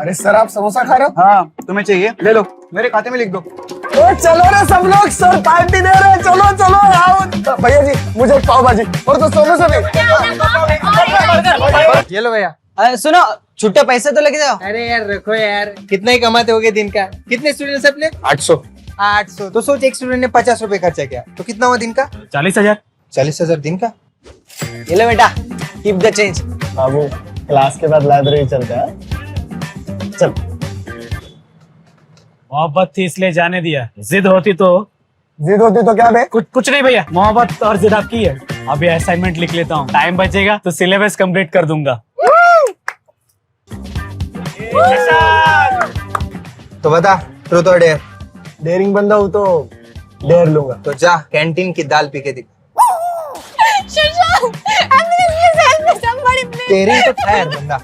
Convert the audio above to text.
अरे सर आप समोसा खा रहे हो? हाँ तुम्हें चाहिए ले लो, मेरे खाते में लिख दो। ओ चलो रे सब लोग, सर पार्टी दे रहे हैं, चलो चलो आओ। भैया जी मुझे एक पाव भाजी और तो समोसा भी। ये लो भैया। सुनो, छुट्टे पैसे तो लेके जाओ। अरे यार रखो यार, कितना ही कमाते होगे दिन का? कितने स्टूडेंट्स अपने? 800। 800। तो सोच एक स्टूडेंट ने 50 रुपए खर्चा किया तो कितना हुआ दिन का? 40,000। 40,000 दिन का। ये लो बेटा, कीप द चेंज। बाबू क्लास के बाद लाइब्रेरी चलते हैं। चल। मोहब्बत थी इसलिए जाने दिया, जिद होती तो जिद होती तो क्या बे? कुछ नहीं भैया, मोहब्बत और जिद आपकी है। अभी असाइनमेंट लिख लेता हूँ, टाइम बचेगा तो सिलेबस कंप्लीट कर दूंगा। तो बता, ट्रूथ और डेयर? डेयरिंग बंदा हूँ तो डेयर लूंगा। तो जा कैंटीन की दाल पी के दिख। तेरी तो खैर बंदा।